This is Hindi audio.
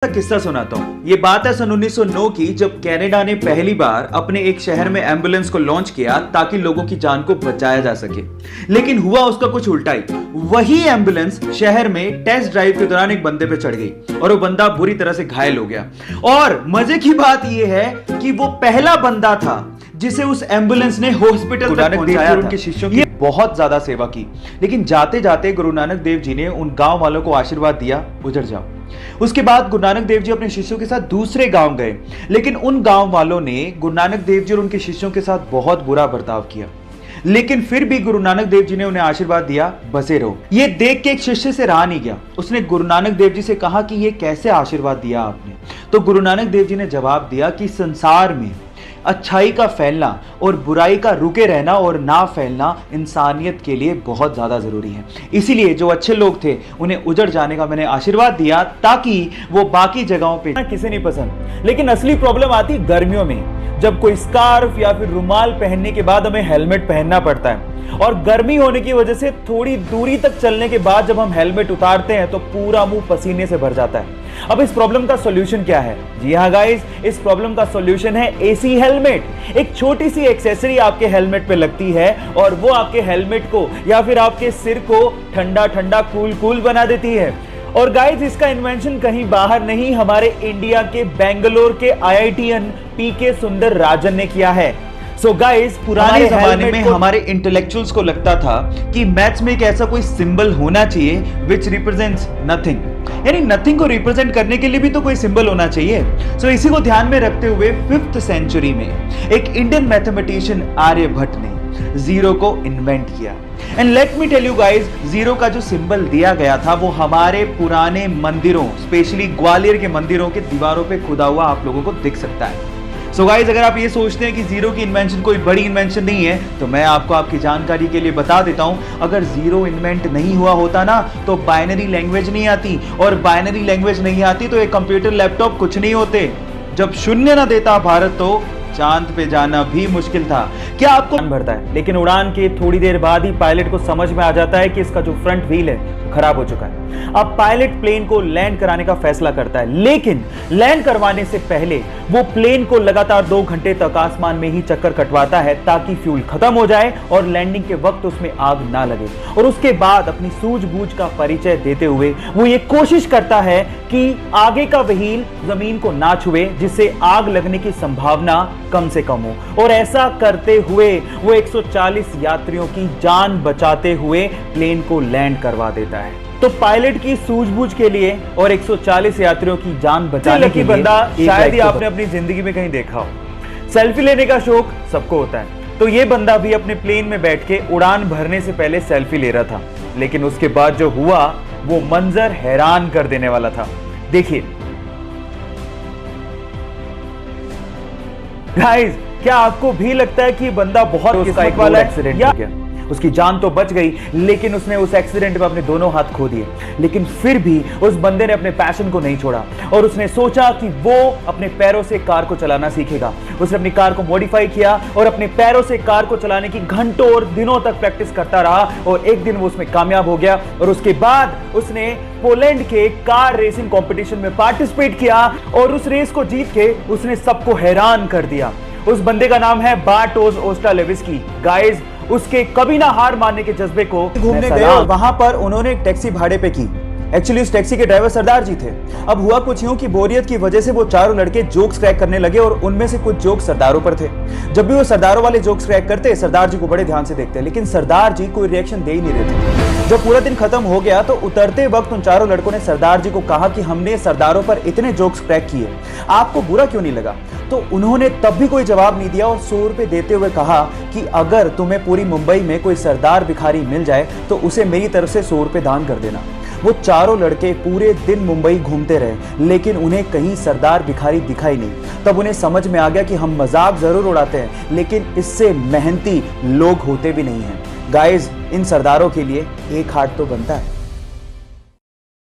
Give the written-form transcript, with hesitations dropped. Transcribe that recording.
किस्सा सुनाता हूँ। ये बात है सन 1909 की, जब कनाडा ने पहली बार अपने एक शहर में एम्बुलेंस को लॉन्च किया ताकि लोगों की जान को बचाया जा सके। लेकिन हुआ उसका कुछ उल्टा ही। वही एम्बुलेंस शहर में टेस्ट ड्राइव के दौरान एक बंदे पे चढ़ गई और वो बंदा बुरी तरह से घायल हो गया। और मजे की बात यह है कि वो पहला बंदा था जिसे उस एम्बुलेंस ने हॉस्पिटल तक पहुंचाया। उनके शिष्यों की बहुत ज्यादा सेवा की, लेकिन जाते जाते गुरु नानक देव जी ने उन गांव वालों को आशीर्वाद दिया, उजड़ जाओ। उसके बाद गुरु नानक देव जी अपने शिष्यों के साथ दूसरे गांव गए, लेकिन उन गांव वालों ने गुरु नानक देव जी और उनके शिष्यों के साथ बहुत बुरा बर्ताव किया। लेकिन फिर भी गुरु नानक देव जी ने उन्हें आशीर्वाद दिया, बसे रहो। ये देख के एक शिष्य से रहा नहीं गया। उसने गुरु नानक देव जी से कहा कि ये कैसे आशीर्वाद दिया आपने? तो गुरु नानक देव जी ने जवाब दिया कि संसार में अच्छाई का फैलना और बुराई का रुके रहना और ना फैलना इंसानियत के लिए बहुत ज्यादा जरूरी है। इसीलिए जो अच्छे लोग थे उन्हें उजड़ जाने का मैंने आशीर्वाद दिया ताकि वो बाकी जगहों पे। किसे नहीं पसंद, लेकिन असली प्रॉब्लम आती गर्मियों में, जब कोई स्कार्फ या फिर रुमाल पहनने के बाद हमें हेलमेट पहनना पड़ता है। और गर्मी होने की वजह से थोड़ी दूरी तक चलने के बाद जब हम हेलमेट उतारते हैं तो पूरा मुंह पसीने से भर जाता है। अब इस प्रॉब्लम का सॉल्यूशन क्या है? जी हाँ गाइस, इस प्रॉब्लम का सॉल्यूशन है एसी हेलमेट। एक छोटी सी एक्सेसरी आपके हेलमेट पे लगती है और वो आपके हेलमेट को या फिर आपके सिर को ठंडा ठंडा कूल कूल बना देती है। और गाइस, इसका इन्वेंशन कहीं बाहर नहीं, हमारे इंडिया के बेंगलोर के आईआईटीएन पीके सुंदर राजन ने किया है। सो गाइस, पुराने जमाने में हमारे इंटेलेक्चुअल्स को लगता था कि मैथ्स में एक ऐसा कोई सिंबल होना चाहिए विच रिप्रेजेंट्स नथिंग, यानी नथिंग को रिप्रेजेंट करने के लिए भी तो कोई सिंबल होना चाहिए। सो इसी को ध्यान में रखते हुए 5th सेंचुरी में एक इंडियन मैथमेटिशियन आर्यभट्ट ने जीरो को इन्वेंट किया। And let me tell you guys, zero का जो सिंबल दिया गया था वो हमारे पुराने मंदिरों, स्पेशली ग्वालियर के मंदिरों के दीवारों पे खुदा हुआ आप लोगों को दिख सकता है। सो गाइस, अगर आप ये सोचते हैं कि जीरो की इन्वेंशन कोई बड़ी इन्वेंशन नहीं है, तो मैं आपको आपकी जानकारी के लिए बता देता हूं, अगर जीरो इन्वेंट नहीं हुआ होता ना तो बाइनरी लैंग्वेज नहीं आती, और बाइनरी लैंग्वेज नहीं आती तो एक कंप्यूटर लैपटॉप कुछ नहीं होते। जब शून्य ना देता भारत तो चांद पे जाना भी मुश्किल था। क्या आपको भरता है, लेकिन उड़ान के थोड़ी देर बाद ही पायलट को समझ में आ जाता है कि इसका जो फ्रंट व्हील है खराब हो चुका है। अब पायलट प्लेन को लैंड कराने का फैसला करता है, लेकिन लैंड करवाने से पहले वो प्लेन को लगातार 2 घंटे तक आसमान में ही चक्कर कटवाता है ताकि फ्यूल खत्म हो जाए और लैंडिंग के वक्त उसमें आग ना लगे। और उसके बाद अपनी सूझबूझ का परिचय देते हुए वो ये कोशिश करता है कि आगे का व्हील जमीन को ना छुए, जिससे आग लगने की संभावना कम से कम हो। और ऐसा करते हुए वो 140 यात्रियों की जान बचाते हुए प्लेन को लैंड करवा देता है। तो पायलट की सूझबूझ के लिए और 140 यात्रियों की जान बचाने के लिए बंदा शायद ही आपने अपनी जिंदगी में कहीं देखा हो। सेल्फी लेने का शौक सबको होता है, तो ये बंदा भी अपने प्लेन में बैठ के उड़ान भरने से पहले सेल्फी ले रहा था। लेकिन उसके बाद जो हुआ वो मंजर हैरान कर देने वाला था। देखिए गाइस, क्या आपको भी लगता है कि बंदा बहुत किस्मत वाला एक्सीडेंट हो गया? उसकी जान तो बच गई, लेकिन उसने उस एक्सीडेंट में अपने दोनों हाथ खो दिए। लेकिन फिर भी उस बंदे ने अपने पैशन को नहीं छोड़ा और उसने सोचा कि वो अपने पैरों से कार को चलाना सीखेगा। उसने अपनी कार को मॉडिफाई किया और अपने पैरों से कार को चलाने की घंटों और दिनों तक प्रैक्टिस करता रहा और एक दिन वो उसमें कामयाब हो गया। और उसके बाद उसने पोलैंड के कार रेसिंग कंपटीशन में पार्टिसिपेट किया और उस रेस को जीत के उसने सबको हैरान कर दिया। उस बंदे का नाम है बार्टोस ओस्ट्रालेविस्की। गाइस, उसके कभी ना हार मानने के जज्बे को घूमने गए और वहां पर उन्होंने एक टैक्सी भाड़े पे की। एक्चुअली उस टैक्सी के ड्राइवर सरदार जी थे। अब हुआ कुछ यूं कि बोरियत की वजह से वो चारों लड़के जोक्स क्रैक करने लगे और उनमें से कुछ जोक्स सरदारों पर थे। जब भी वो सरदारों वाले जोक्स क्रैक करते, सरदार जी को बड़े ध्यान से देखते, लेकिन सरदार जी कोई रिएक्शन दे ही नहीं रहे थे। जब पूरा दिन खत्म हो गया तो उतरते वक्त उन चारों लड़कों ने सरदार जी को कहा कि हमने सरदारों पर इतने जोक्स क्रैक किए, आपको बुरा क्यों नहीं लगा? तो उन्होंने तब भी कोई जवाब नहीं दिया और 100 रुपए देते हुए कहा कि अगर तुम्हें पूरी मुंबई में कोई सरदार भिखारी मिल जाए तो उसे मेरी तरफ से 100 रुपए दान कर देना। वो चारों लड़के पूरे दिन मुंबई घूमते रहे, लेकिन उन्हें कहीं सरदार भिखारी दिखाई नहीं। तब उन्हें समझ में आ गया कि हम मजाक जरूर उड़ाते हैं, लेकिन इससे मेहनती लोग होते भी नहीं हैं। गाइस, इन सरदारों के लिए एक हार्ट तो बनता है।